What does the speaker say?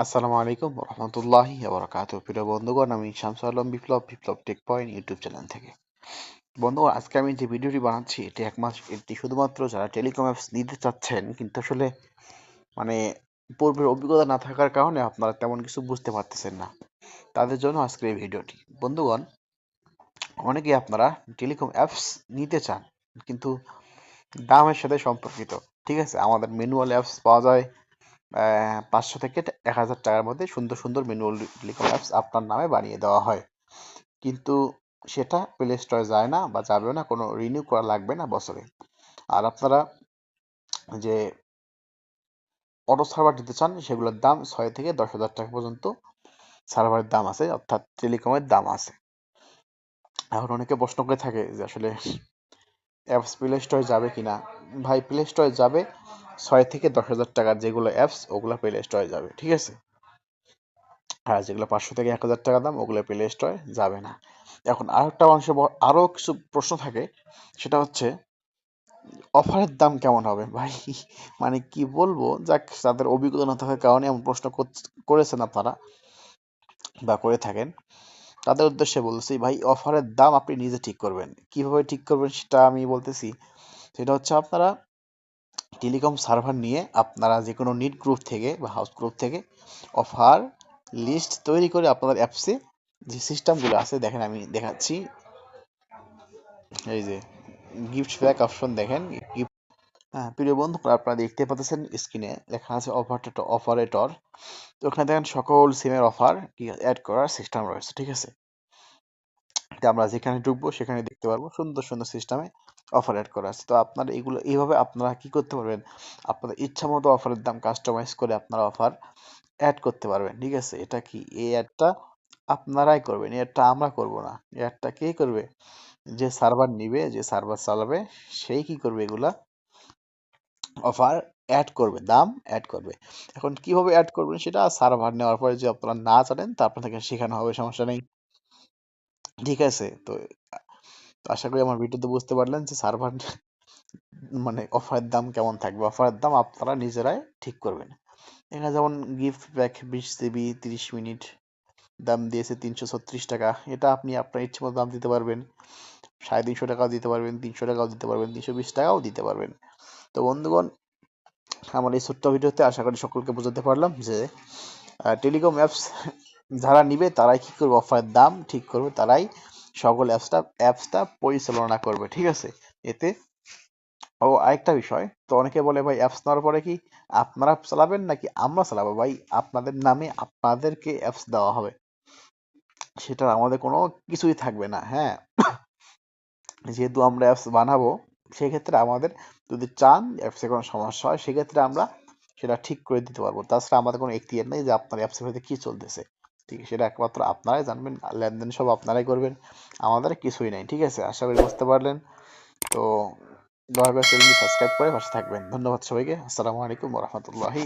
আসসালামু আলাইকুম রহমতুল্লাহি প্রিয় বন্ধুগণ, আমি শামসুল আলম বিপ্লব টেক পয়েন্ট ইউটিউব চ্যানেল থেকে। বন্ধুগণ, আজকে আমি যে ভিডিওটি বানাচ্ছি এটি শুধুমাত্র যারা টেলিকম অ্যাপস নিতে চাচ্ছেন কিন্তু আসলে মানে পূর্বের অভিজ্ঞতা না থাকার কারণে আপনারা তেমন কিছু বুঝতে পারতেছেন না, তাদের জন্য আজকের এই ভিডিওটি। বন্ধুগণ, অনেকে আপনারা টেলিকম অ্যাপস নিতে চান কিন্তু দামের সাথে সম্পর্কিত। ঠিক আছে, আমাদের ম্যানুয়াল অ্যাপস পাওয়া যায় 500 থেকে 1000 টাকার মধ্যে। সুন্দর সুন্দর ম্যানুয়াল টেলিকম অ্যাপস আপনার নামে বানিয়ে দেওয়া হয়, কিন্তু সেটা প্লে স্টোরে যায় না বা যাবেও না, কোনো রিনিউ করা লাগবে না বছরে। আর আপনারা যে অটো সার্ভার দিতে চান সেগুলোর দাম 6 থেকে 10,000 টাকা পর্যন্ত সার্ভারের দাম আছে, অর্থাৎ টেলিকমের দাম আছে। এখন অনেকে প্রশ্ন করে থাকে যে আসলে অ্যাপস প্লে স্টোরে যাবে কিনা। ভাই, প্লে স্টোরে যাবে 6 থেকে 10,000 টাকার যেগুলো অ্যাপস, ওগুলো প্লে স্টোরে যাবে, ঠিক আছে। আর যেগুলো 500 থেকে 1000 টাকা দাম, ওগুলো প্লে স্টোরে যাবে না। এখন আরেকটা মানুষের আরো কিছু প্রশ্ন থাকে, সেটা হচ্ছে অফারের দাম কেমন হবে ভাই। মানে কি বলবো, যাক, তাদের অভিজ্ঞতা না থাকার কারণে এমন প্রশ্ন করেছেন আপনারা বা করে থাকেন, তাদের উদ্দেশ্যে বলছি, ভাই অফারের দাম আপনি নিজে ঠিক করবেন। কিভাবে ঠিক করবেন সেটা আমি বলতেছি। সেটা হচ্ছে আপনারা টেলিকম সার্ভার নিয়ে আপনারা যে কোনো নিট গ্রুপ থেকে বা হাউস গ্রুপ থেকে অফার লিস্ট তৈরি করে আপনাদের অ্যাপসে যে সিস্টেমগুলো আছে, দেখেন আমি দেখাচ্ছি। এই যে গিফট ব্যাক অপশন দেখেন, হ্যাঁ প্রিয় বন্ধু, আপনারা দেখতে পাচ্ছেন স্ক্রিনে লেখা আছে অপারেটর। তো ওখানে দেখেন সকল সিমের অফার কি অ্যাড করার সিস্টেম রয়েছে, ঠিক আছে। তো আমরা যেখানে ঢুকবো সেখানে দেখতে পারবো সুন্দর সুন্দর সিস্টেমে অফার অ্যাড করা আছে। তো আপনারা এগুলো এইভাবে আপনারা কি করতে পারবেন, আপনাদের ইচ্ছা মতো অফারের দাম কাস্টমাইজ করে আপনারা অফার অ্যাড করতে পারবেন, ঠিক আছে। এটা কি, এই অ্যাডটা আপনারাই করবেন, এই অ্যাডটা আমরা করব না। এই অ্যাডটা কে করবে? যে সার্ভার নিবে, যে সার্ভার চালাবে, সেই কি করবে, এগুলা অফার অ্যাড করবে, দাম অ্যাড করবে। এখন কিভাবে অ্যাড করবেন সেটা সার্ভার নেওয়ার পরে যে আপনারা না জানেন তা আপনাদেরকে শেখানো হবে, সমস্যা নেই, ঠিক আছে। তো আশা করি আমার ভিডিওতে বুঝতে পারলেন যে সার্ভার মানে অফারের দাম কেমন থাকবে। অফারের দাম আপনারা নিজেরাই ঠিক করবেন। এখানে যেমন গিফট ব্যাক 20 জিবি 30 মিনিট দাম দিয়েছে 336 টাকা। এটা আপনি আপনার ইচ্ছে মতো দাম দিতে পারবেন। 350 টাকাও দিতে পারবেন, 300 টাকাও দিতে পারবেন, 320 টাকাও দিতে পারবেন। তো বন্ধুগণ, আমার এই ছোট্ট ভিডিওতে আশা করি সকলকে বোঝাতে পারলাম যে টেলিকম অ্যাপস যারা নিবে তারাই কি করবে, অফারের দাম ঠিক করবে, তারাই সকল অ্যাপসটা পরিচালনা করবে, ঠিক আছে। এতে ও আরেকটা বিষয়, তো অনেকে বলে ভাই অ্যাপস নেওয়ার পরে কি আপনারা চালাবেন নাকি আমরা চালাবো? ভাই, আপনাদের নামে আপনাদেরকে অ্যাপস দেওয়া হবে, সেটা আমাদের কোনো কিছুই থাকবে না। হ্যাঁ, যেহেতু আমরা অ্যাপস বানাবো, সেক্ষেত্রে আমাদের যদি চান অ্যাপসে কোনো সমস্যা হয়, সেক্ষেত্রে আমরা সেটা ঠিক করে দিতে পারবো। তাছাড়া আমাদের কোনো এখতিয়ার নেই যে আপনার অ্যাপসের মধ্যে কি চলতেছে, ঠিক আছে, সেটা একমাত্র আপনারাই জানবেন, লেনদেন সব আপনারাই করবেন, আমাদের কিছুই নাই, ঠিক আছে। আশা করি বুঝতে পারলেন। তো দয়া করে চ্যানেলটি সাবস্ক্রাইব করে পাশে থাকবেন। ধন্যবাদ সবাইকে। আসসালামু আলাইকুম রহমতুল্লাহি।